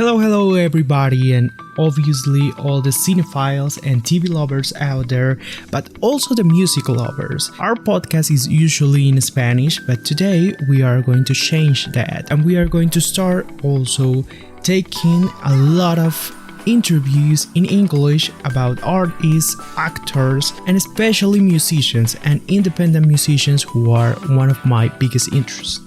Hello everybody, and obviously all the cinephiles and TV lovers out there, but also the music lovers. Our podcast is usually in Spanish, but today we are going to change that, and we are going to start also taking a lot of interviews in English about artists, actors, and especially musicians and independent musicians who are one of my biggest interests.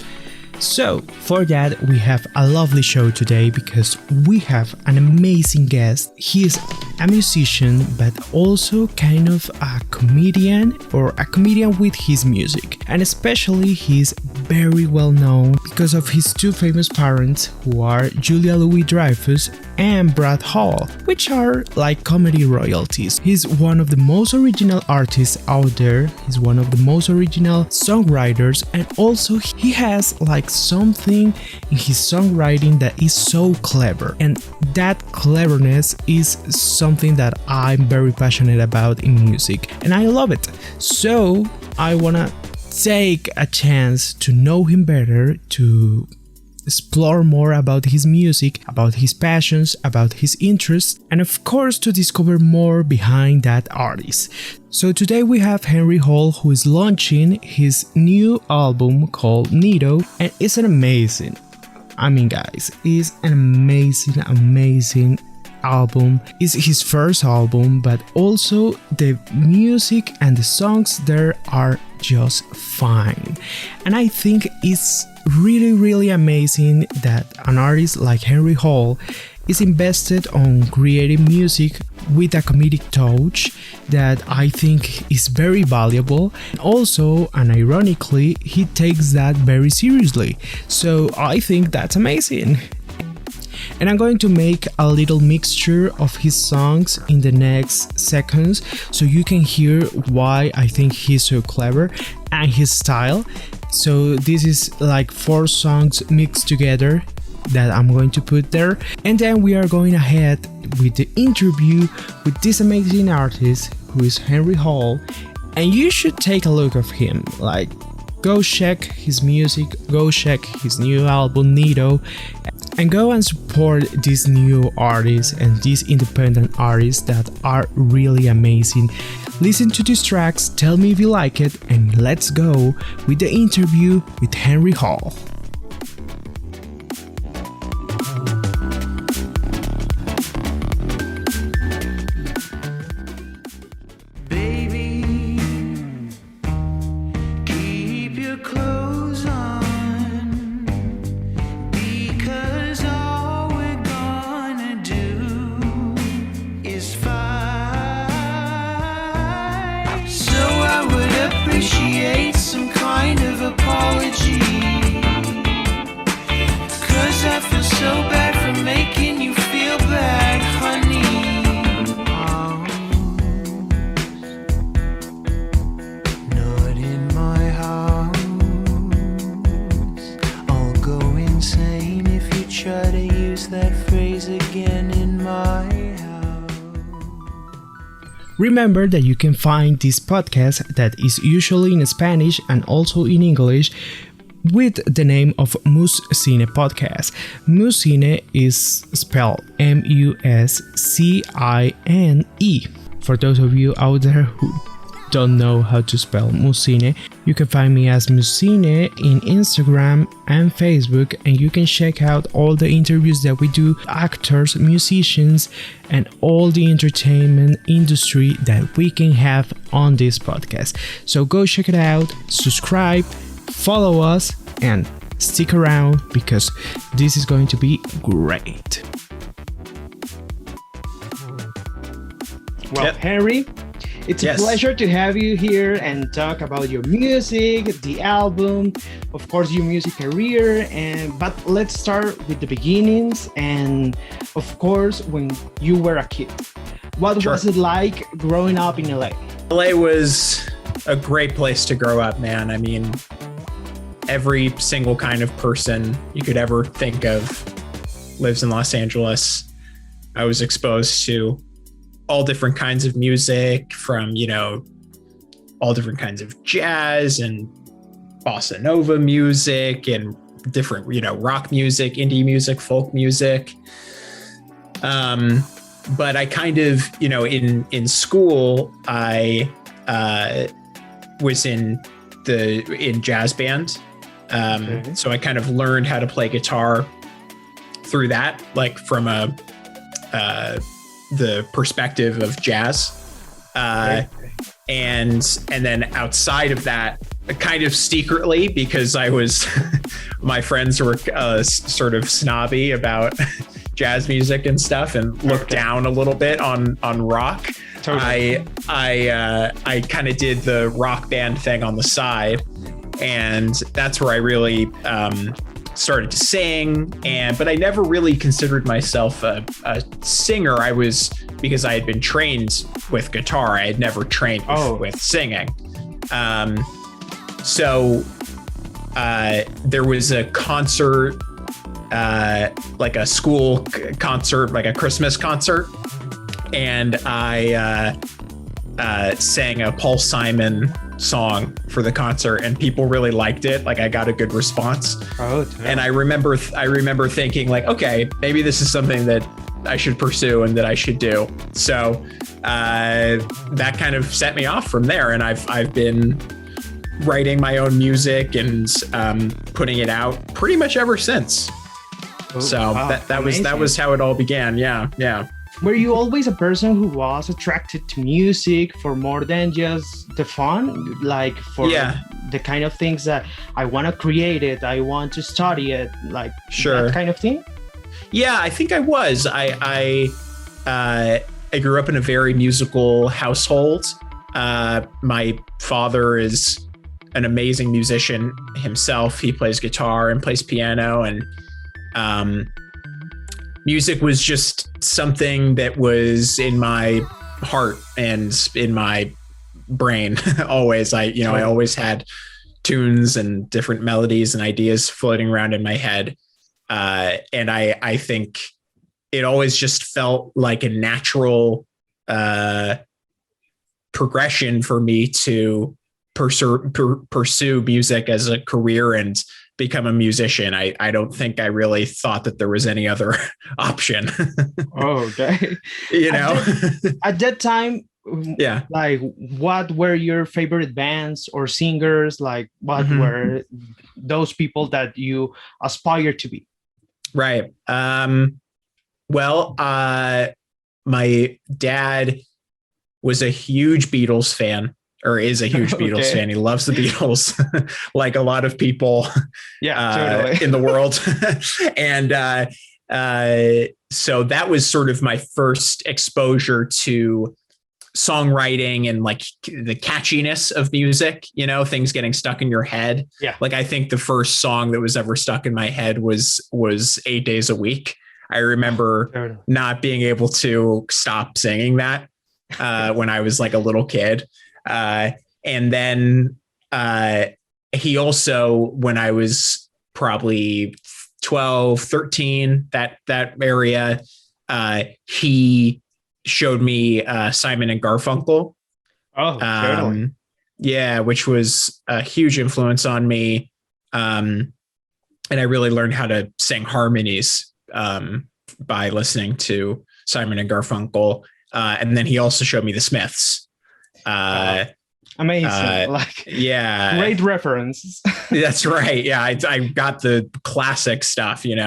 So, for that, we have a lovely show today because we have an amazing guest. He is a musician, but also kind of a comedian or a comedian with his music. And especially, he's very well known because of his two famous parents, who are Julia Louis-Dreyfus and Brad Hall, which are like comedy royalties. He's one of the most original artists out there. He's one of the most original songwriters, and also he has like something in his songwriting that is so clever, and that cleverness is something that I'm very passionate about in music, and I love it. So I wanna take a chance to know him better, to explore more about his music, about his passions, about his interests, and of course to discover more behind that artist. So today we have Henry Hall, who is launching his new album called Neato, and it's an amazing, guys, it's an amazing album. It's his first album, but also the music and the songs there are just fine. And I think it's really amazing that an artist like Henry Hall is invested on creating music with a comedic touch that I think is very valuable. Also, and ironically, he takes that very seriously. So I think that's amazing. And I'm going to make a little mixture of his songs in the next seconds so you can hear why I think he's so clever and his style. So this is like 4 songs mixed together that I'm going to put there, and then we are going ahead with the interview with this amazing artist who is Henry Hall, and you should take a look of him. Like, go check his music, go check his new album Neato, and go and support these new artists and these independent artists that are really amazing. Listen to these tracks, tell me if you like it, and let's go with the interview with Henry Hall. Appreciate some kind of apology, 'cause I feel so bad for making you feel bad, honey. Not in my house, I'll go insane if you try to use that phrase again in my house. Remember that you can find this podcast that is usually in Spanish and also in English with the name of Muscine podcast. Muscine is spelled M-U-S-C-I-N-E. For those of you out there who don't know how to spell Muscine, you can find me as Muscine in Instagram and Facebook, and you can check out all the interviews that we do, actors, musicians, and all the entertainment industry that we can have on this podcast. So go check it out, subscribe, follow us, and stick around because this is going to be great. Well, Henry, it's a pleasure to have you here and talk about your music, the album, of course your music career, but let's start with the beginnings and of course when you were a kid. What was it like growing up in LA? LA was a great place to grow up, man. I mean, every single kind of person you could ever think of lives in Los Angeles. I was exposed to all different kinds of music, from, all different kinds of jazz and bossa nova music and different, rock music, indie music, folk music. But I kind of, in school, I was in jazz band. So I kind of learned how to play guitar through that, like from the perspective of jazz. And then outside of that, kind of secretly, because my friends were sort of snobby about jazz music and stuff, and looked down a little bit on rock. Totally. I kind of did the rock band thing on the side, and that's where I really started to sing. But I never really considered myself a singer. Because I had been trained with guitar. I had never trained with singing. So there was a concert, like a school concert, like a Christmas concert. And I sang a Paul Simon song for the concert, and people really liked it. Like, I got a good response. And I remember thinking, like, okay, maybe this is something that I should pursue and that I should do. So that kind of set me off from there. And I've been writing my own music and putting it out pretty much ever since. That was how it all began. Yeah. Were you always a person who was attracted to music for more than just the fun? Like for the kind of things that I want to create it, I want to study it, like that kind of thing? Yeah, I think I was. I grew up in a very musical household. My father is an amazing musician himself. He plays guitar and plays piano, and music was just something that was in my heart and in my brain always. I always had tunes and different melodies and ideas floating around in my head. And I think it always just felt like a natural progression for me to pursue music as a career and become a musician. I don't think I really thought that there was any other option. Okay. At that time, like, what were your favorite bands or singers? Like, what were those people that you aspired to be? Right. Well, my dad was a huge Beatles fan, or is a huge Beatles fan. He loves the Beatles, like a lot of people in the world. And so that was sort of my first exposure to songwriting and like the catchiness of music, things getting stuck in your head. Yeah. Like, I think the first song that was ever stuck in my head was 8 Days a Week. I remember not being able to stop singing that when I was like a little kid. And then he also, when I was probably 12, 13, that area, he showed me Simon and Garfunkel. Which was a huge influence on me. And I really learned how to sing harmonies by listening to Simon and Garfunkel. And then he also showed me the Smiths. Amazing. Great reference. That's right. Yeah. I got the classic stuff, it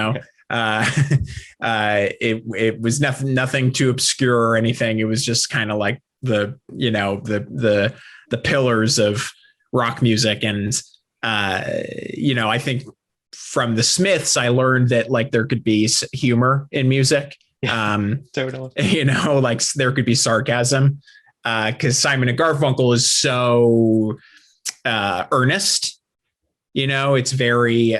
was nothing too obscure or anything. It was just kind of like the pillars of rock music. And, I think from the Smiths, I learned that like there could be humor in music. Totally. Like there could be sarcasm. Because Simon and Garfunkel is so earnest, it's very,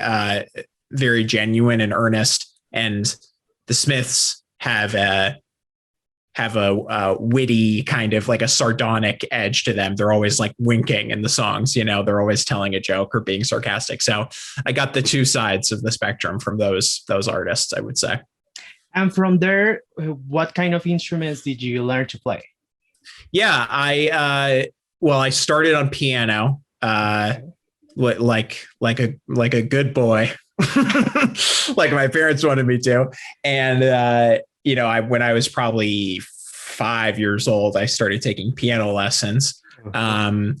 very genuine and earnest. And the Smiths have a witty kind of like a sardonic edge to them. They're always like winking in the songs, they're always telling a joke or being sarcastic. So I got the two sides of the spectrum from those artists, I would say. And from there, what kind of instruments did you learn to play? Yeah, I started on piano, like a good boy, like my parents wanted me to. And, when I was probably 5 years old, I started taking piano lessons, and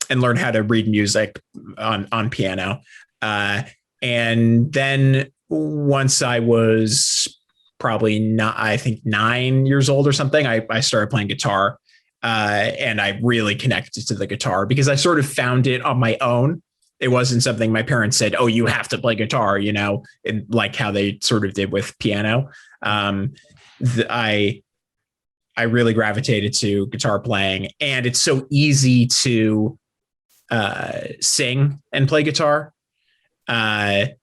learned how to read music on piano. And then once I was probably not, I think 9 years old or something, I started playing guitar. And I really connected to the guitar because I sort of found it on my own. It wasn't something my parents said, "Oh, you have to play guitar," and like how they sort of did with piano. I really gravitated to guitar playing, and it's so easy to sing and play guitar. It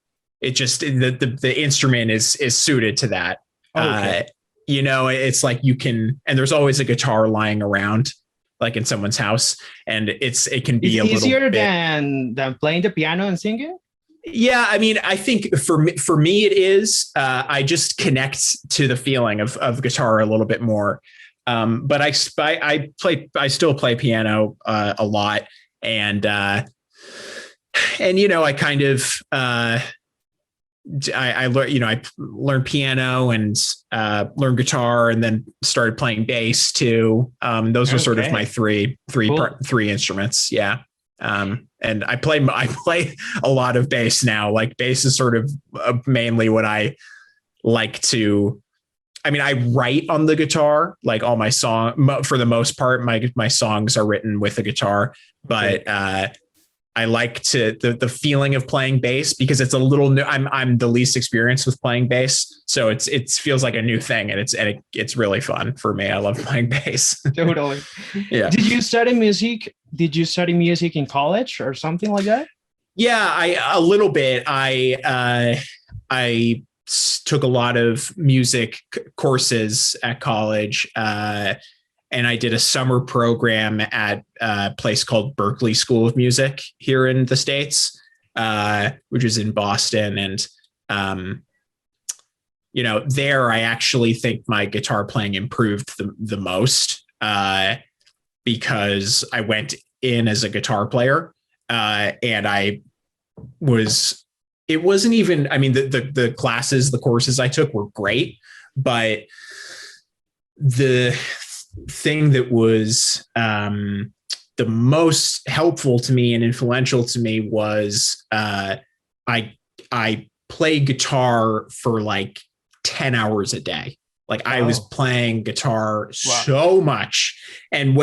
just the instrument is suited to that. Okay. It's like you can, and there's always a guitar lying around, like in someone's house, and it can be it's easier than playing the piano and singing. Yeah, I mean, I think for me it is. I just connect to the feeling of guitar a little bit more. But I still play piano a lot, and I kind of I learned piano and learned guitar, and then started playing bass too. Those were sort of my three instruments. Yeah. And I play a lot of bass now. Like bass is sort of mainly what I like to. I mean, I write on the guitar, like all my for the most part, my songs are written with a guitar, but I like the feeling of playing bass because it's a little new. I'm the least experienced with playing bass, so it feels like a new thing, and it's really fun for me. I love playing bass. Totally. Yeah. Did you study music? Did you study music in college or something like that? Yeah, a little bit. I took a lot of music courses at college. And I did a summer program at a place called Berklee School of Music here in the States, which is in Boston. And, there I actually think my guitar playing improved the most because I went in as a guitar player and it wasn't even, I mean, the classes, the courses I took were great, but the thing that was the most helpful to me and influential to me was I played guitar for like 10 hours a day. Like I was playing guitar so much. And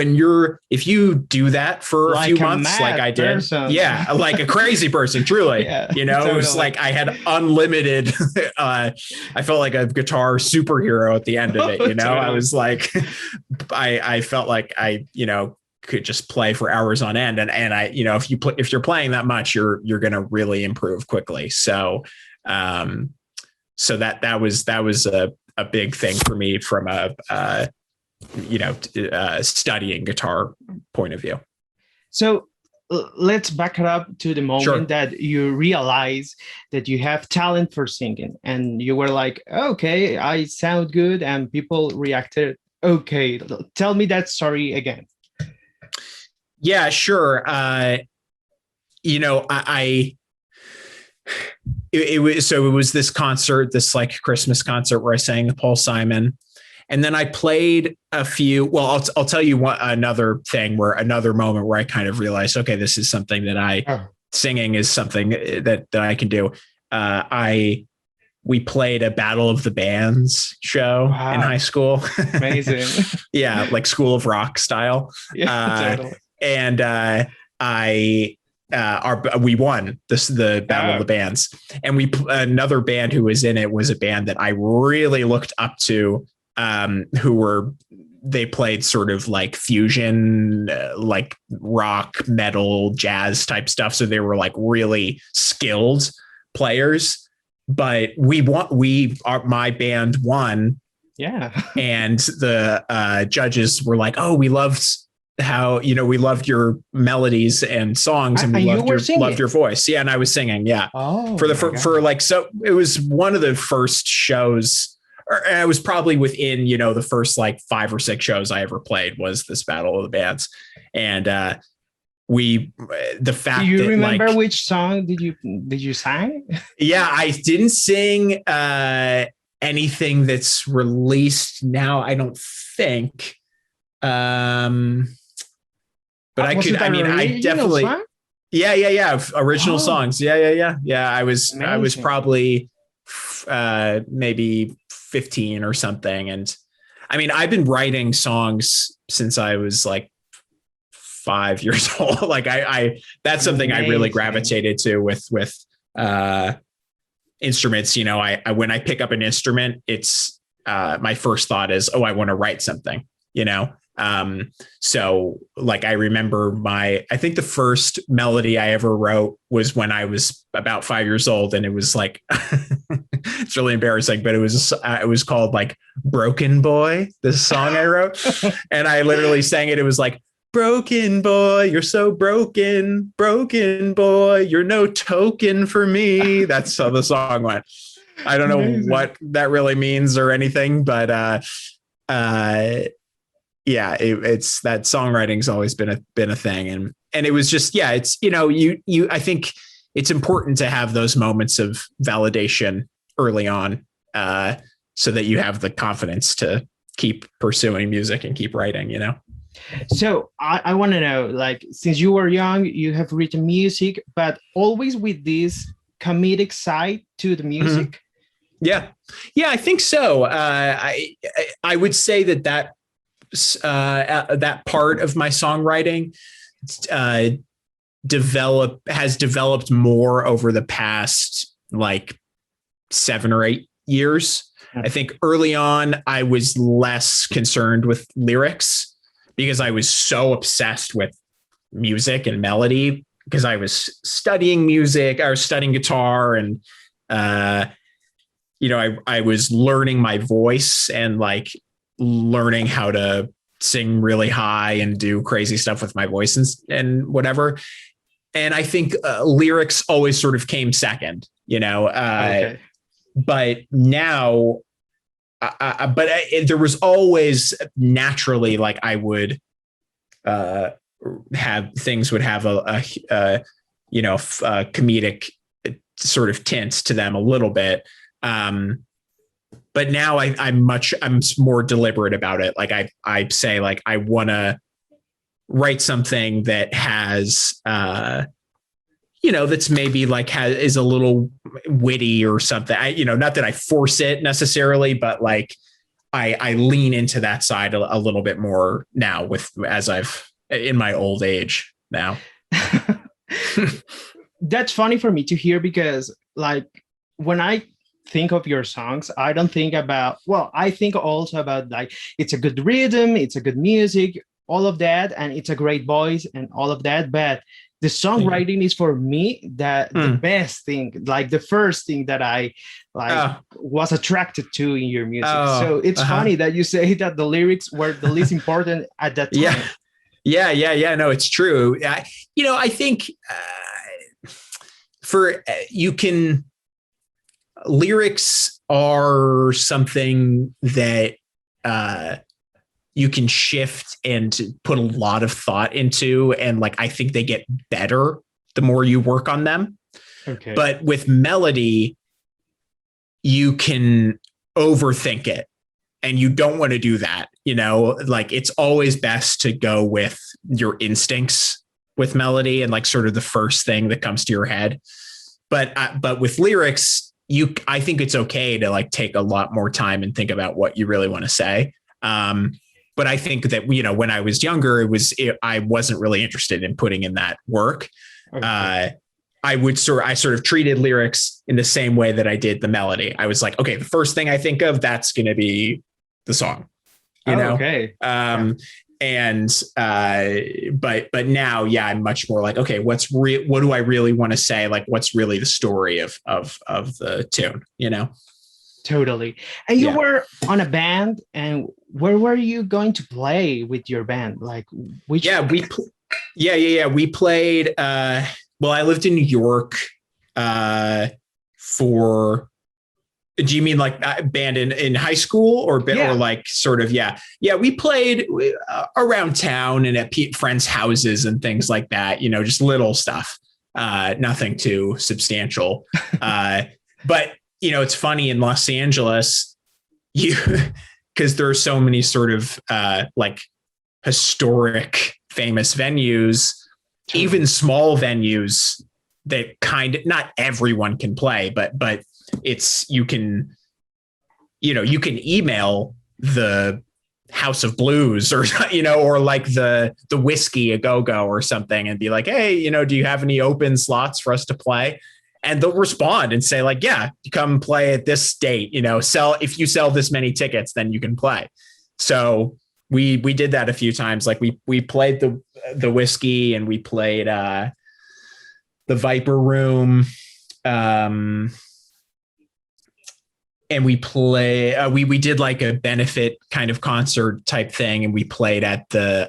if you do that for a few months, like I did, like a crazy person, truly, totally. It was like I had unlimited, I felt like a guitar superhero at the end of it. Totally. I was like, I felt like I, could just play for hours on end. And I, if you're playing that much, you're going to really improve quickly. So, that was a big thing for me from a studying guitar point of view. So let's back it up to the moment that you realize that you have talent for singing, and you were like, okay, I sound good, and people reacted. Okay, tell me that story again. Yeah, sure. It was this concert, this like Christmas concert where I sang Paul Simon, and then I played a few. Well, I'll tell you another moment where I kind of realized, okay, this is something that singing is something that I can do. We played a Battle of the Bands show in high school. Amazing. Yeah, like School of Rock style. Yeah, totally. And we won the Battle of the Bands, and another band who was in it was a band that I really looked up to, they played sort of like fusion, like rock, metal, jazz type stuff. So they were like really skilled players, but my band won. Yeah. And the judges were like, oh, we loved how, we loved your melodies and songs, and we loved your voice. Yeah. And I was singing. Yeah. Oh, so it was one of the first shows, or it was probably within, the first like 5 or 6 shows I ever played was this Battle of the Bands. And do you remember which song did you sing? Yeah, I didn't sing anything that's released now, I don't think. But I could, I mean, I definitely, song? yeah. Original songs. Yeah. I was Amazing. probably, maybe 15 or something. And I mean, I've been writing songs since I was like 5 years old. Like that's something I really gravitated to with, instruments. You know, when I pick up an instrument, it's, my first thought is, oh, I want to write something, you know? So like, I remember I think the first melody I ever wrote was when I was about 5 years old. And it was like, it's really embarrassing, but it was called like Broken Boy, this song I wrote. And I literally sang it. It was like, broken boy, you're so broken boy, you're no token for me. That's how the song went. I don't know what that really means or anything, but, yeah, it's that songwriting's always been a thing. And it was just, yeah, it's, you know, I think it's important to have those moments of validation early on, so that you have the confidence to keep pursuing music and keep writing, you know? So I want to know, like, since you were young, you have written music, but always with this comedic side to the music. Mm-hmm. Yeah, I think so. I would say that part of my songwriting has developed more over the past like 7 or 8 years. I think early on I was less concerned with lyrics because I was so obsessed with music and melody, because I was studying music. I was studying guitar, and you know, I was learning my voice and like learning how to sing really high and do crazy stuff with my voice and whatever. And I think lyrics always sort of came second, you know. Okay. But now, there was always naturally, like, I would have things would have a you know, comedic sort of tints to them a little bit. But now I'm more deliberate about it. Like I say, like, I want to write something that has, you know, that's maybe like is a little witty or something. You know, not that I force it necessarily, but like I lean into that side a little bit more now as I've in my old age now. That's funny for me to hear, because like when I think of your songs, I don't think about, well, I think also about like, it's a good rhythm, it's a good music, all of that, and it's a great voice and all of that. But the songwriting is for me the best thing, like the first thing that I was attracted to in your music. So it's funny that you say that the lyrics were the least important at that time. Yeah. No, it's true. You know, I think lyrics are something that you can shift and put a lot of thought into. And like, I think they get better the more you work on them. Okay. But with melody, you can overthink it, and you don't want to do that. You know, like, it's always best to go with your instincts with melody and like sort of the first thing that comes to your head. But with lyrics, I think it's okay to like take a lot more time and think about what you really want to say. But I think that, you know, when I was younger, I wasn't really interested in putting in that work. Okay. I sort of treated lyrics in the same way that I did the melody. I was like, okay, the first thing I think of, that's going to be the song, you know? Okay. And, but now, yeah, I'm much more like, okay, what do I really want to say? Like, what's really the story of the tune, you know? Totally. And you were on a band, and where were you going to play with your band? Like, which? Yeah, we played, well, I lived in New York, do you mean like band in high school or like sort of, yeah, we played around town and at friends' houses and things like that, you know, just little stuff, nothing too substantial. But, you know, it's funny, in Los Angeles, you, because there are so many sort of like historic famous venues, even small venues that kind of, not everyone can play, but it's, you can email the House of Blues or, or like the Whiskey a Go-Go or something and be like, hey, do you have any open slots for us to play? And they'll respond and say like, yeah, come play at this date, if you sell this many tickets, then you can play. So we did that a few times. Like we played the Whiskey, and we played the Viper Room. And we did like a benefit kind of concert type thing, and we played at the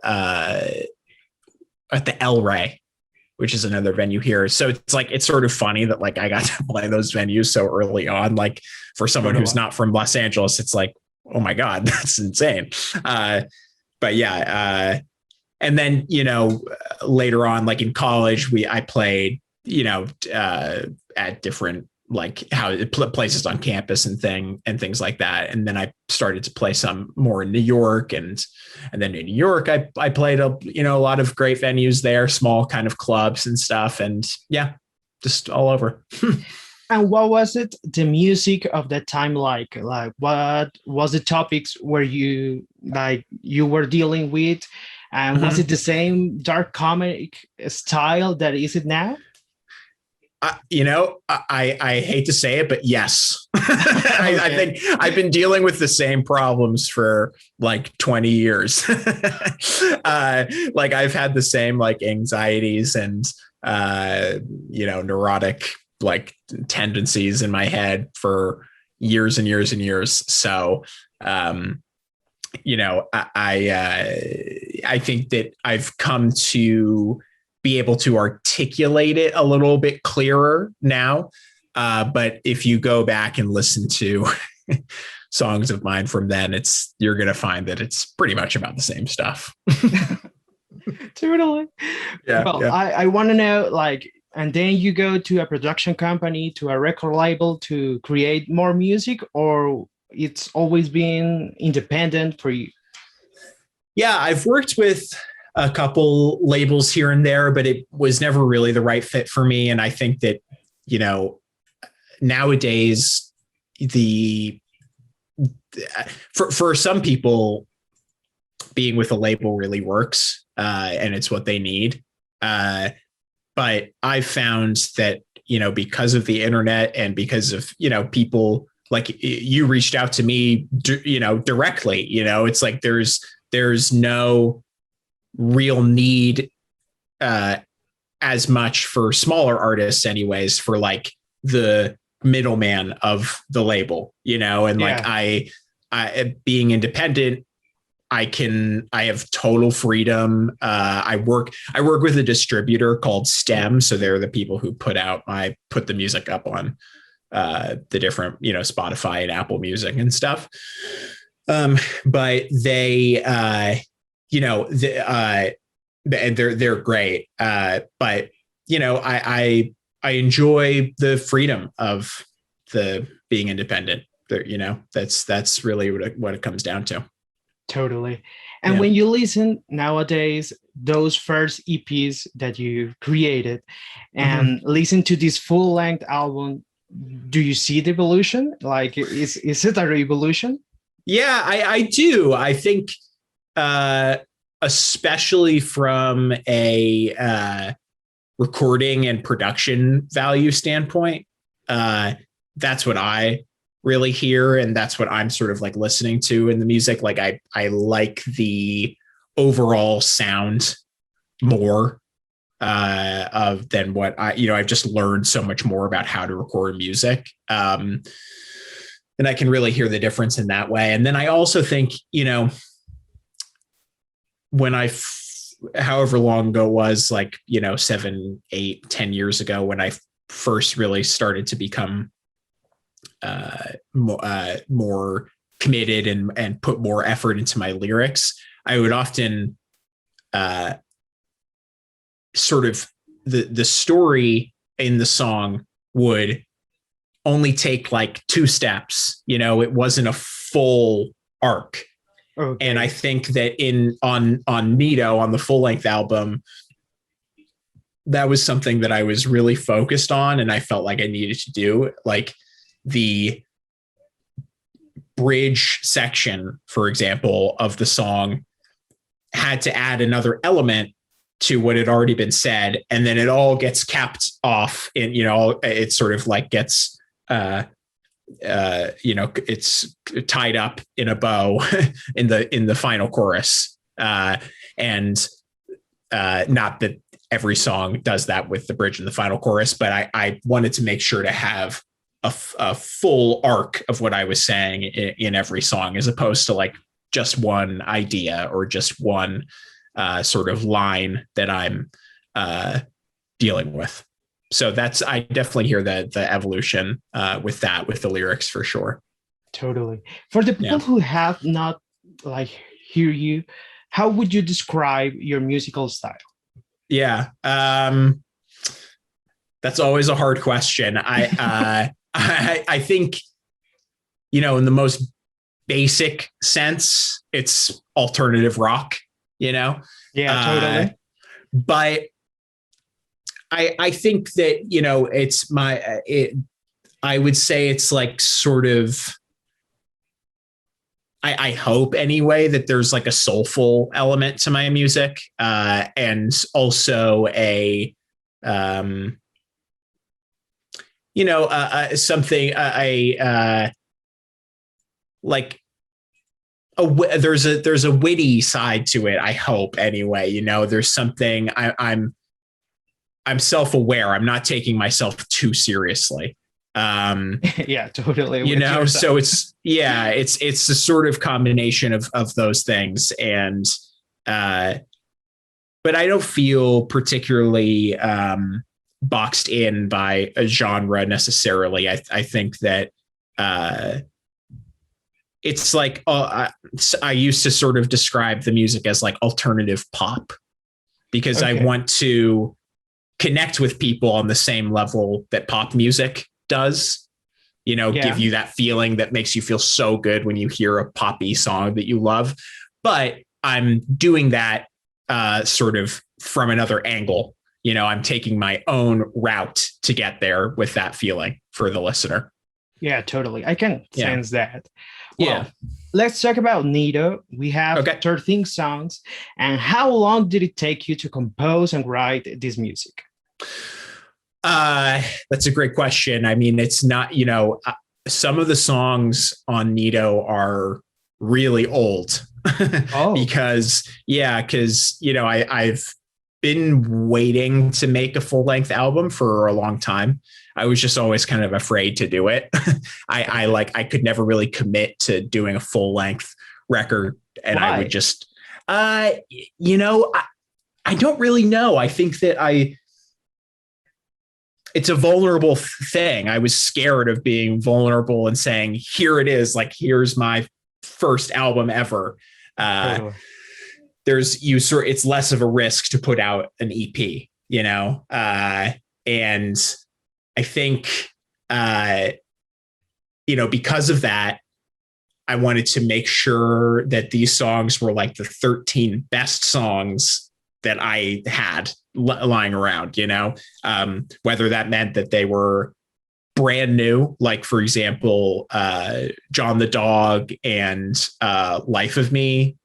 El Rey, which is another venue here. So it's sort of funny that like I got to play those venues so early on. Like for someone who's not from Los Angeles, it's like, oh my God, that's insane. But yeah. And then, later on, like in college, I played, at different like places on campus and things like that. And then I started to play some more in New York, and then in New York, I played a lot of great venues there, small kind of clubs and stuff. And yeah, just all over. And what was it, the music of that time like? Like, what was the topics where you were dealing with? And was it the same dark comic style that is it now? I hate to say it, but yes. Okay. I think I've been dealing with the same problems for like 20 years. Like I've had the same like anxieties and, neurotic like tendencies in my head for years and years and years. So, I think that I've come to be able to articulate it a little bit clearer now. But if you go back and listen to songs of mine from then, you're going to find that it's pretty much about the same stuff. Totally. Yeah. Well, yeah. I want to know, like, and then you go to a production company, to a record label to create more music, or it's always been independent for you? Yeah, I've worked with a couple labels here and there, but it was never really the right fit for me. And I think that, nowadays for some people, being with a label really works, and it's what they need. But I've found that, because of the internet and because of, people like you reached out to me, directly, it's like there's no real need as much for smaller artists anyways, for like the middleman of the label, and like I being independent, I have total freedom. I work with a distributor called STEM. So they're the people who put the music up on the different, Spotify and Apple Music and stuff. But they, and they're great. But I enjoy the freedom of the being independent. That's really what it comes down to. Totally. And when you listen nowadays, those first EPs that you created and listen to this full length album, do you see the evolution? Like, is it a revolution? Yeah, I do. I think, especially from a recording and production value standpoint, that's what I really hear, and that's what I'm sort of like listening to in the music. Like I like the overall sound more than what I've just learned so much more about how to record music, and I can really hear the difference in that way. And then I also think, when however long ago it was, like 7, 8, 10 years ago, when I first really started to become more committed and put more effort into my lyrics, I would often sort of the story in the song would only take like 2 steps. It wasn't a full arc. Okay. And I think that on Neato, on the full length album, that was something that I was really focused on, and I felt like I needed to do. Like the bridge section, for example, of the song had to add another element to what had already been said, and then it all gets capped off in, it sort of like gets it's tied up in a bow in the final chorus, and not that every song does that with the bridge and the final chorus, but I wanted to make sure to have a full arc of what I was saying in every song, as opposed to like just one idea or just one sort of line that I'm dealing with. So I definitely hear the evolution with the lyrics for sure. Totally. For the people who have not like hear you, how would you describe your musical style? Yeah. That's always a hard question. I think, in the most basic sense, it's alternative rock, Yeah, totally. But I think that, it's I would say it's like sort of, I hope anyway, that there's like a soulful element to my music, and also something, like there's a witty side to it. I hope anyway, there's something I'm self-aware. I'm not taking myself too seriously. Yeah, totally. So it's a sort of combination of those things. And, but I don't feel particularly, boxed in by a genre necessarily. I think that, it's like, I used to sort of describe the music as like alternative pop, because I want to connect with people on the same level that pop music does, give you that feeling that makes you feel so good when you hear a poppy song that you love. But I'm doing that sort of from another angle. I'm taking my own route to get there with that feeling for the listener. Yeah, totally. I can sense that. Well, let's talk about Neato. We have 13 songs. And how long did it take you to compose and write this music? That's a great question. I mean, it's not, some of the songs on Neato are really old. because I've been waiting to make a full length album for a long time. I was just always kind of afraid to do it. I could never really commit to doing a full length record, and Why? I would just, I don't really know. I think that it's a vulnerable thing. I was scared of being vulnerable and saying, here it is, like, here's my first album ever. It's less of a risk to put out an EP, and I think, because of that, I wanted to make sure that these songs were like the 13 best songs that I had lying around, whether that meant that they were brand new, like, for example, John the Dog and Life of Me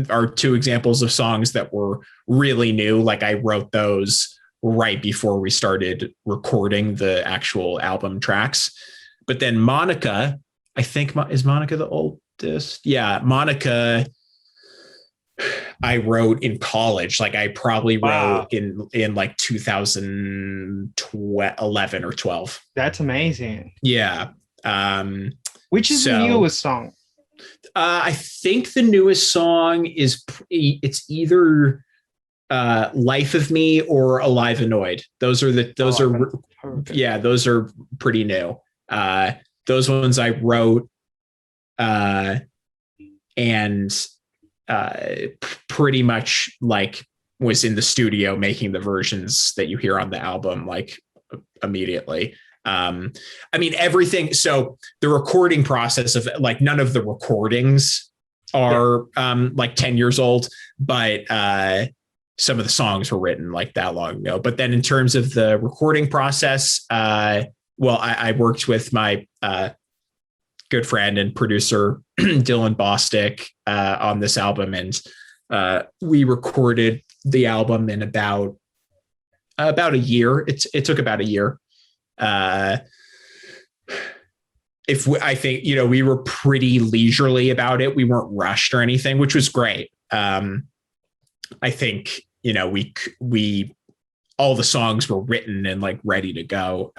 are two examples of songs that were really new. Like, I wrote those right before we started recording the actual album tracks. But then Monica, I think, is Monica the oldest? Yeah, Monica, I wrote in college. Like, I probably wrote in like 2011 or 12. That's amazing. Yeah. Which is the newest song? I think the newest song it's either Life of Me or Alive Annoyed. Those are pretty new. Those ones I wrote and pretty much like was in the studio making the versions that you hear on the album, like, immediately. I mean, everything. So the recording process of like none of the recordings are like 10 years old, but some of the songs were written like that long ago. But then in terms of the recording process, well, I worked with my good friend and producer, Dylan Bostic, on this album. And we recorded the album in about a year. It took about a year. I think, you know, we were pretty leisurely about it. We weren't rushed or anything, which was great. I think, you know, we all the songs were written and like ready to go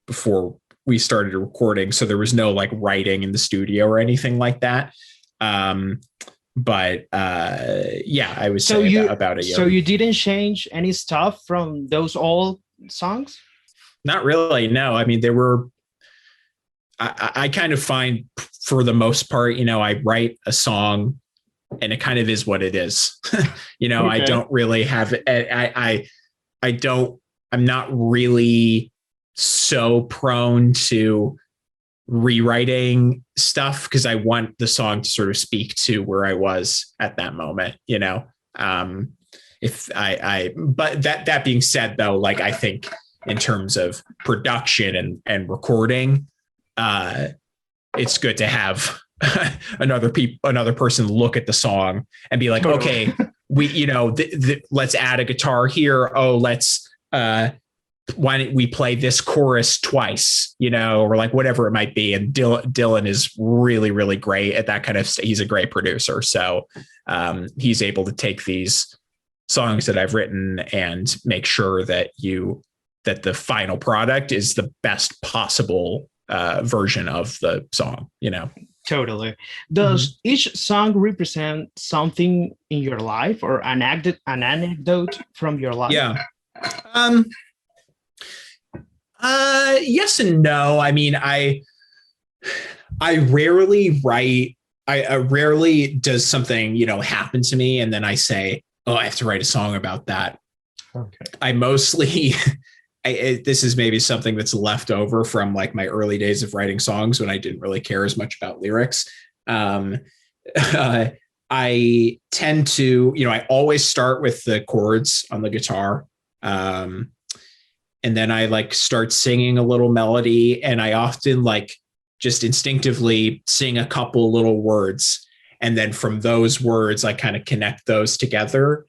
before we started recording. So there was no like writing in the studio or anything like that. But yeah, I would say about a year. So you didn't change any stuff from those old songs? Not really. No, I mean, there were, I kind of find for the most part, you know, I write a song and it kind of is what it is. You know, okay. I don't really have it. I'm not really so prone to rewriting stuff because I want the song to sort of speak to where I was at that moment, you know. But that being said, though, like I think in terms of production and recording, it's good to have another person look at the song and be like, okay, we, you know, let's add a guitar here. Oh, let's why don't we play this chorus twice, you know, or like whatever it might be. And Dylan is really, really great at that kind of he's a great producer. So he's able to take these songs that I've written and make sure that the final product is the best possible version of the song, you know. Totally. Does each song represent something in your life or an anecdote from your life? Yeah. Yes and no. I mean, I rarely write. I rarely does something, you know, happen to me and then I say, oh, I have to write a song about that. Okay. I mostly, this is maybe something that's left over from like my early days of writing songs when I didn't really care as much about lyrics. I tend to, you know, I always start with the chords on the guitar. And then I like start singing a little melody and I often like just instinctively sing a couple little words. And then from those words, I kind of connect those together.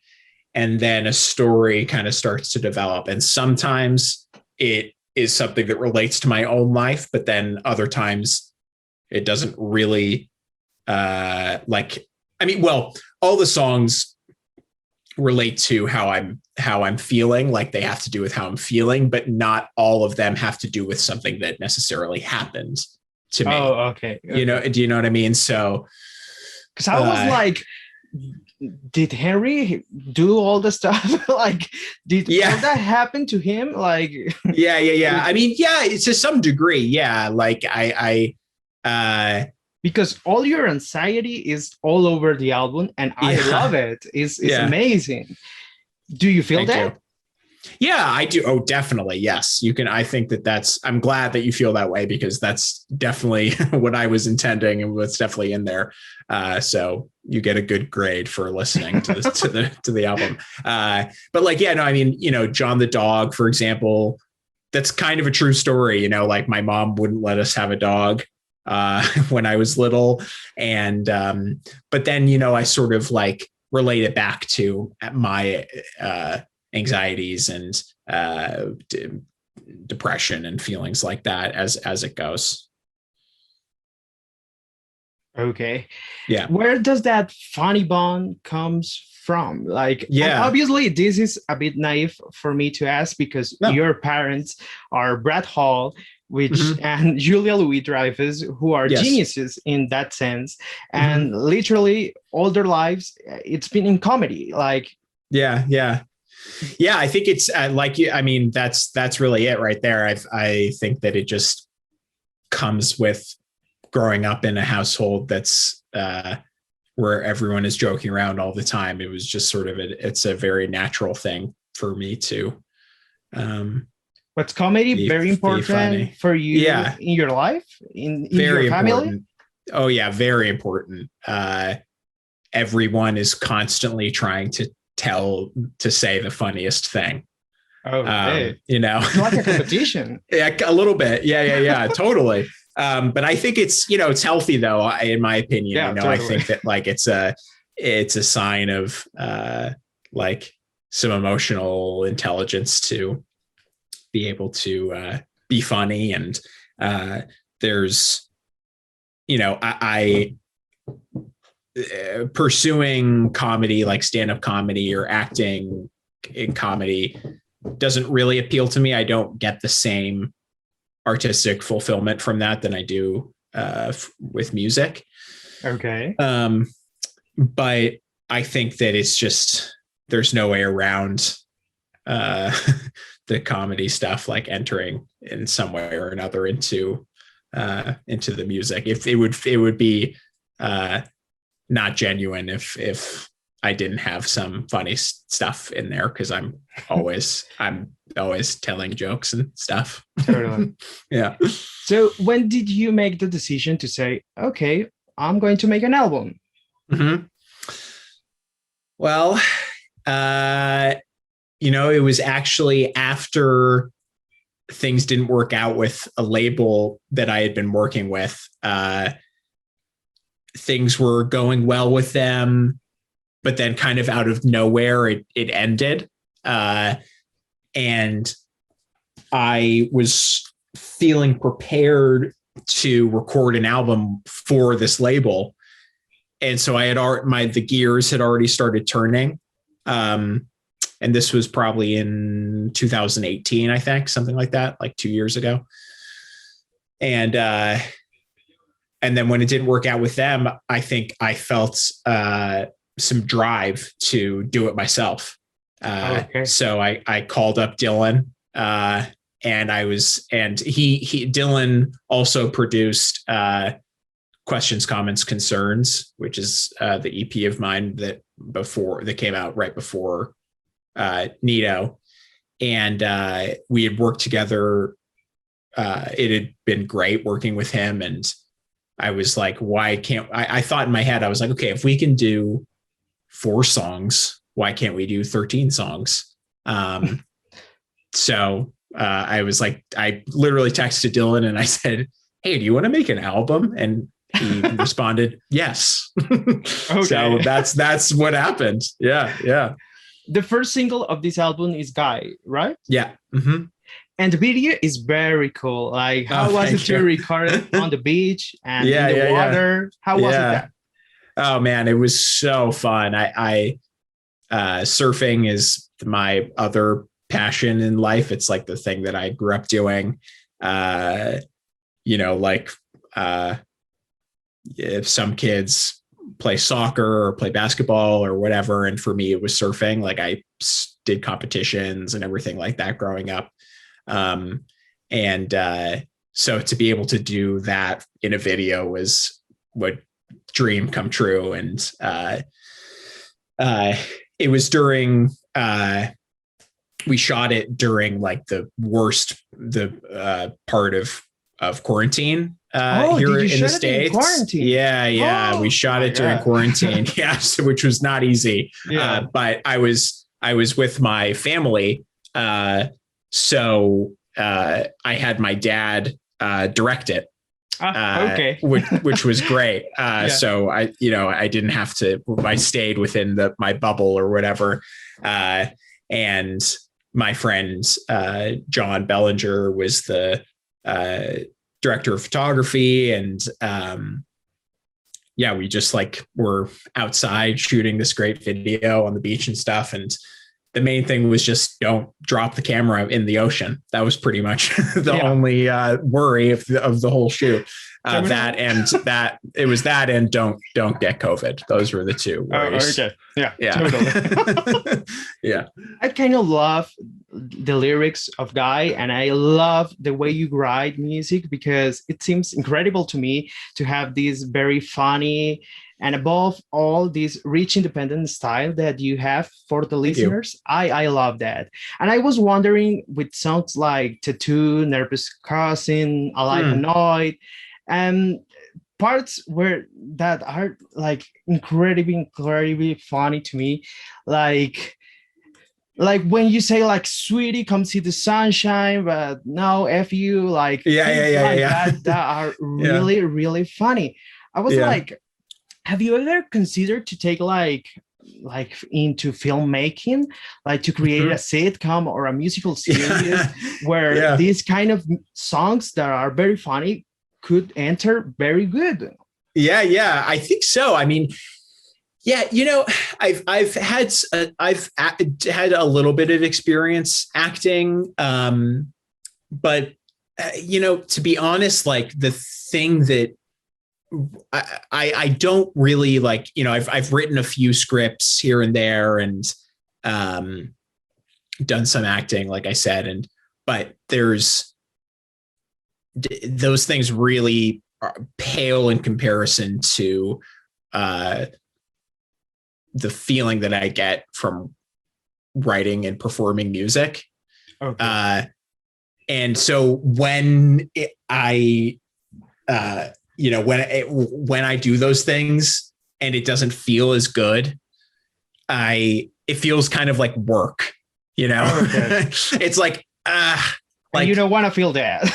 And then a story kind of starts to develop. And sometimes it is something that relates to my own life, but then other times it doesn't really all the songs relate to how I'm feeling, like they have to do with how I'm feeling, but not all of them have to do with something that necessarily happened to me. Oh, okay. You know, do you know what I mean? So, because I was like, did Henry do all the stuff? Like, did that happen to him? Like, yeah. I mean, yeah, it's to some degree. Yeah. Like because all your anxiety is all over the album and I love it. It's amazing. Do you feel that? You. Yeah, I do. Oh, definitely. Yes. You can. I think I'm glad that you feel that way because that's definitely what I was intending and what's definitely in there. So you get a good grade for listening to the album. But like, yeah, no, I mean, you know, John the dog, for example, that's kind of a true story. You know, like my mom wouldn't let us have a dog when I was little. And, but then, you know, I sort of like relate it back to my, anxieties and depression and feelings like that as it goes. Okay. Yeah. Where does that funny bone comes from? Like, obviously this is a bit naive for me to ask because your parents are Brad Hall, and Julia Louis-Dreyfus, who are geniuses in that sense. And literally all their lives, it's been in comedy. Like, I think it's like you. I mean, that's really it right there. I think that it just comes with growing up in a household that's where everyone is joking around all the time. It was just sort of it's a very natural thing for me to. But comedy very be important funny. for you Yeah. in your life, in Very your family. important. Oh yeah, very important. Everyone is constantly trying to say the funniest thing. Okay. You know, It's like a competition. Yeah, a little bit. Yeah, totally. But I think it's healthy though, in my opinion. Yeah, You know, totally. I think that like it's a sign of like some emotional intelligence to be able to be funny. And there's, I pursuing comedy, like stand-up comedy or acting in comedy, doesn't really appeal to me. I don't get the same artistic fulfillment from that than I do with music. Okay. But I think that it's just, there's no way around the comedy stuff, like entering in some way or another into the music. If it would be not genuine if I didn't have some funny stuff in there, because I'm always telling jokes and stuff. Totally. Yeah. So when did you make the decision to say, okay, I'm going to make an album? Mm-hmm. Well, it was actually after things didn't work out with a label that I had been working with. Things were going well with them, but then kind of out of nowhere, it ended. And I was feeling prepared to record an album for this label. And so I had the gears had already started turning. And this was probably in 2018, I think, something like that, like 2 years ago. And then when it didn't work out with them, I think I felt some drive to do it myself. Okay. So I called up Dylan, and Dylan also produced Questions, Comments, Concerns, which is the EP of mine that came out right before Neato. And we had worked together. It had been great working with him. And I was like, why can't I thought in my head, I was like, okay, if we can do 4 songs, why can't we do 13 songs? So I was like, I literally texted Dylan and I said, hey, do you want to make an album? And he responded, yes. Okay. So that's what happened. Yeah. The first single of this album is Guy, right? Yeah. Mm-hmm. And the video is very cool. Like, how was it to record it on the beach and in the water? How was it that? Oh man, it was so fun. I surfing is my other passion in life. It's like the thing that I grew up doing. If some kids play soccer or play basketball or whatever, and for me it was surfing. Like I did competitions and everything like that growing up. So to be able to do that in a video was what dream come true. And it was during we shot it during like the worst part of quarantine here in the States. Yeah. We shot it during quarantine. Yeah, which was not easy. Yeah. But I was with my family. So I had my dad direct it. Okay. which was great. So I didn't have to, I stayed within my bubble or whatever. And my friend, John Bellinger was the director of photography. And we just were outside shooting this great video on the beach and stuff. And the main thing was just don't drop the camera in the ocean. That was pretty much the only worry of the whole shoot. That it was that and don't get COVID. Those were the two worries. Okay. Yeah. Totally. Yeah. I kind of love the lyrics of Guy, and I love the way you write music, because it seems incredible to me to have this very funny and above all this rich independent style that you have for the listeners. I love that. And I was wondering, with songs like Tattoo, Nervous Cousin, Alive Annoyed, and parts where that are like incredibly funny to me, like when you say like "Sweetie, come see the sunshine," but no, F you, like that are really funny. I was like, have you ever considered to take like into filmmaking, like to create a sitcom or a musical series where these kind of songs that are very funny could enter very good? Yeah, I think so. I mean, I've had a little bit of experience acting, but to be honest, like the thing that I don't really like, I've written a few scripts here and there and done some acting, like I said, but there's those things really pale in comparison to the feeling that I get from writing and performing music. Okay. And so when I do those things and it doesn't feel as good, it feels kind of like work, Okay. It's like you don't want to feel that.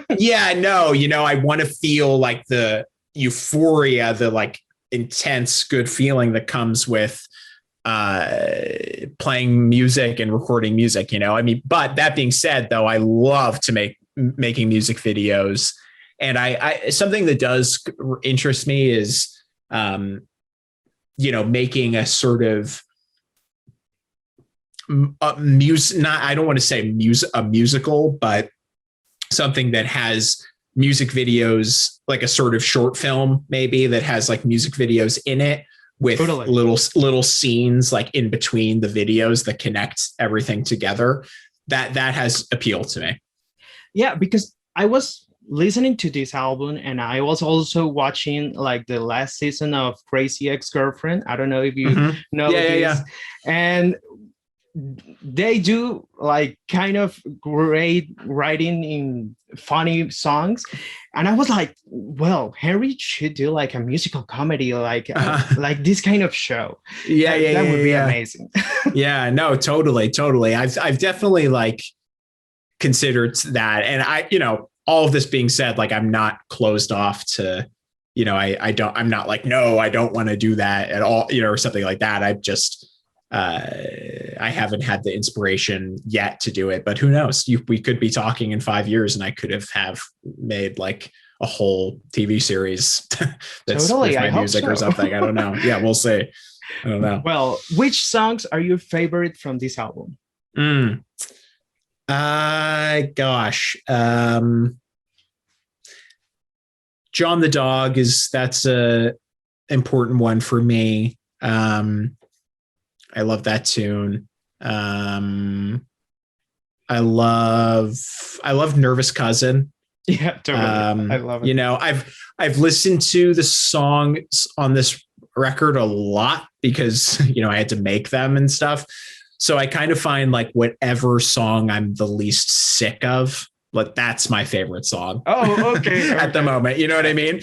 I want to feel like the euphoria, the like intense good feeling that comes with playing music and recording music, but that being said, though, I love to making music videos. And I something that does interest me is, making a sort of I don't want to say a musical, but something that has music videos, like a sort of short film, maybe, that has like music videos in it with little scenes like in between the videos that connect everything together. That has appealed to me. Yeah, because I was listening to this album and I was also watching like the last season of Crazy Ex-Girlfriend. I don't know if you know this. Yeah. And they do like kind of great writing in funny songs. And I was like, well, Henry should do like a musical comedy, like this kind of show. That would be amazing. Yeah, no, totally. I've definitely like considered that. And all of this being said, like, I'm not closed off to, I'm not like, no, I don't want to do that at all, or something like that. I've just, I haven't had the inspiration yet to do it, but who knows? We could be talking in 5 years and I could have made like a whole TV series that's with my music or something. I don't know. Yeah, we'll see. I don't know. Well, which songs are your favorite from this album? Gosh. John the Dog that's a important one for me. I love that tune. I love Nervous Cousin. Yeah, totally. I love it. I've listened to the songs on this record a lot because, I had to make them and stuff. So I kind of find like whatever song I'm the least sick of, but that's my favorite song. Oh, okay. At the moment, you know what I mean?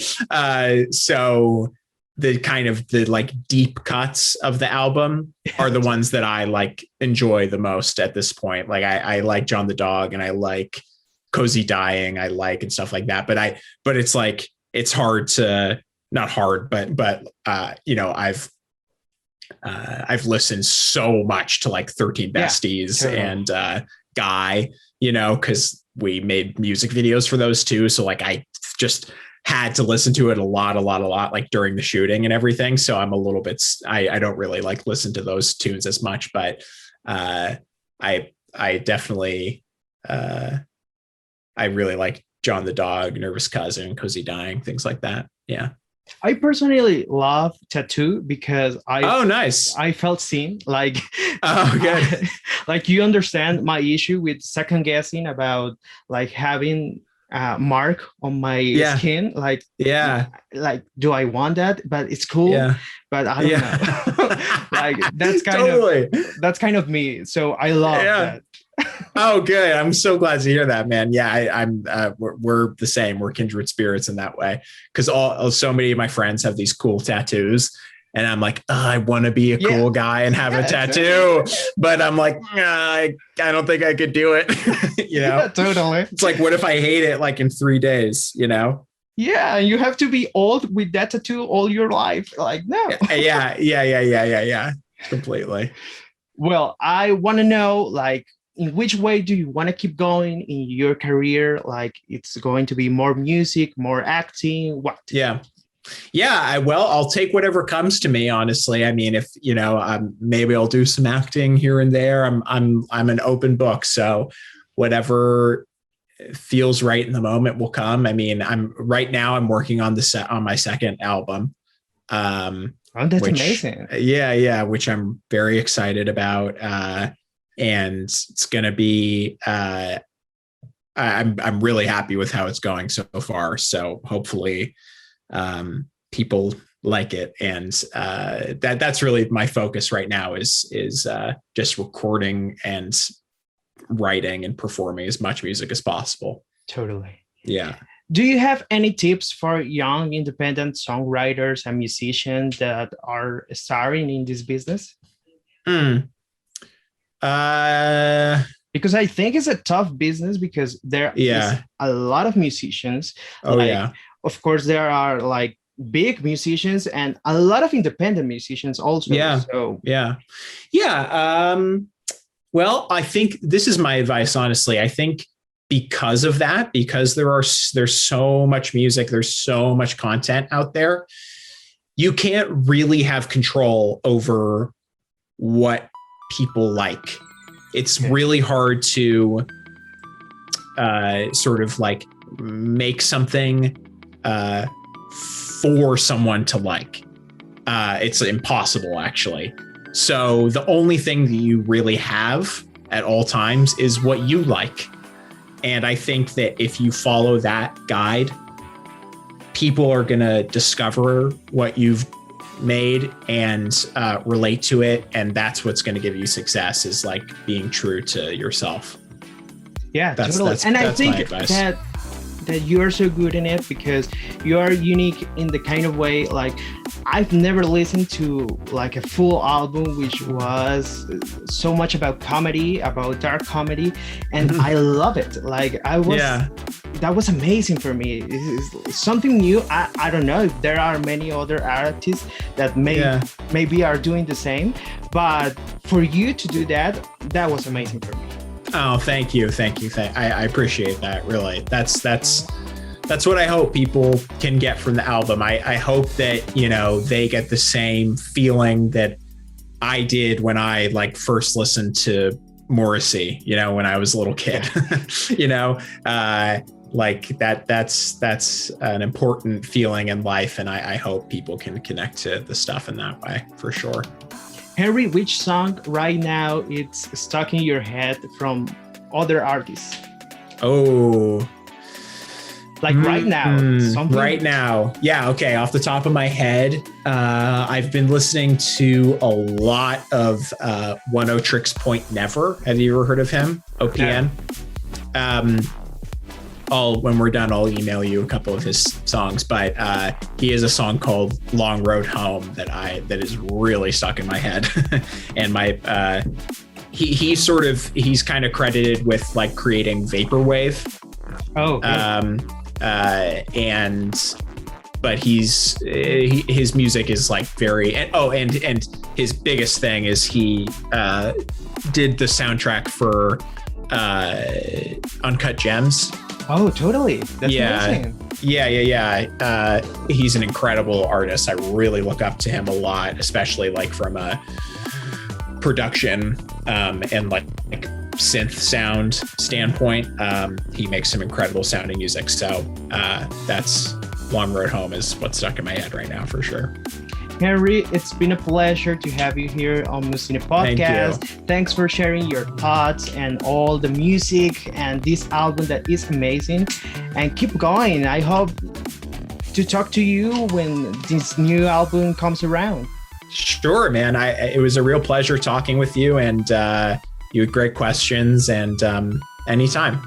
So the kind of the like deep cuts of the album are the ones that I like enjoy the most at this point. Like I like John the Dog and I like Cozy Dying, I like, and stuff like that. But it's like, it's hard to, not hard, but I've listened so much to like 13 Besties and Guy, cause we made music videos for those too. So like, I just had to listen to it a lot, like during the shooting and everything. So I'm a little bit, I don't really like listen to those tunes as much, but I definitely, I really like John the Dog, Nervous Cousin, Cozy Dying, things like that. Yeah. I personally love tattoo because Oh, nice. I felt seen. Like, Oh, good. Like you understand my issue with second guessing about like having mark on my skin. Like, like, do I want that? But it's cool. Yeah. But I don't know. Like that's kind of me. So I love that. Oh, good. I'm so glad to hear that, man. Yeah, we're the same. We're kindred spirits in that way. Because so many of my friends have these cool tattoos, and I'm like, I want to be a cool guy and have a tattoo, but I'm like, I don't think I could do it. You know, totally. It's like, what if I hate it like in 3 days? You know? Yeah, you have to be old with that tattoo all your life. Like, no. Yeah. Completely. Well, I want to know, like, in which way do you want to keep going in your career? Like, it's going to be more music, more acting, what? Yeah. I'll take whatever comes to me, honestly. I mean, if, you know, maybe I'll do some acting here and there. I'm an open book. So whatever feels right in the moment will come. I mean, I'm working on my second album. Oh, that's amazing. Yeah. Which I'm very excited about. And it's going to be, I'm really happy with how it's going so far. So hopefully people like it. And that's really my focus right now is just recording and writing and performing as much music as possible. Totally. Yeah. Do you have any tips for young independent songwriters and musicians that are starting in this business? Because I think it's a tough business because there is a lot of musicians. Of course, there are like big musicians and a lot of independent musicians also. Well, I think this is my advice, honestly. I think because of that, because there's so much music, there's so much content out there, you can't really have control over what people like. It's really hard to sort of like make something for someone to like. It's impossible, actually. So the only thing that you really have at all times is what you like. And I think that if you follow that guide, people are going to discover what you've made and relate to it, and that's what's going to give you success, is like being true to yourself. Totally. And I think that you're so good in it because you are unique in the kind of way, like, I've never listened to like a full album which was so much about comedy, about dark comedy, and I love it. Like, that was amazing for me. It's something new. I don't know if there are many other artists that maybe are doing the same, but for you to do that was amazing for me. Oh, thank you. I appreciate that. Really, that's what I hope people can get from the album. I hope that, you know, they get the same feeling that I did when I like first listened to Morrissey, you know, when I was a little kid. You know, like that's an important feeling in life, and I hope people can connect to the stuff in that way, for sure. Henry, which song right now it's stuck in your head from other artists? Oh, like right now, something? Right now. Yeah. Okay. Off the top of my head, I've been listening to a lot of One O Tricks Point Never. Have you ever heard of him? OPN. When we're done, I'll email you a couple of his songs, but he has a song called Long Road Home that is really stuck in my head. And he's kind of credited with like creating vaporwave. Oh, okay. But his music is like very, and his biggest thing is he did the soundtrack for Uncut Gems. Oh, totally. That's amazing. Yeah. He's an incredible artist. I really look up to him a lot, especially like from a production and like synth sound standpoint. He makes some incredible sounding music. So that's Long Road Home is what's stuck in my head right now for sure. Henry, it's been a pleasure to have you here on Muscine Podcast. Thanks for sharing your thoughts and all the music and this album that is amazing. And keep going. I hope to talk to you when this new album comes around. Sure, man. It was a real pleasure talking with you, and you had great questions. And anytime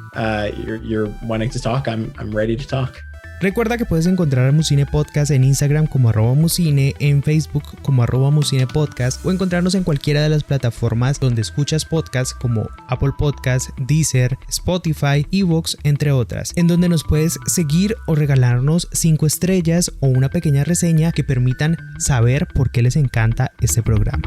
you're wanting to talk, I'm ready to talk. Recuerda que puedes encontrar a Muscine Podcast en Instagram como @Muscine, en Facebook como @Muscine Podcast o encontrarnos en cualquiera de las plataformas donde escuchas podcasts como Apple Podcasts, Deezer, Spotify, Evox, entre otras, en donde nos puedes seguir o regalarnos 5 estrellas o una pequeña reseña que permitan saber por qué les encanta este programa.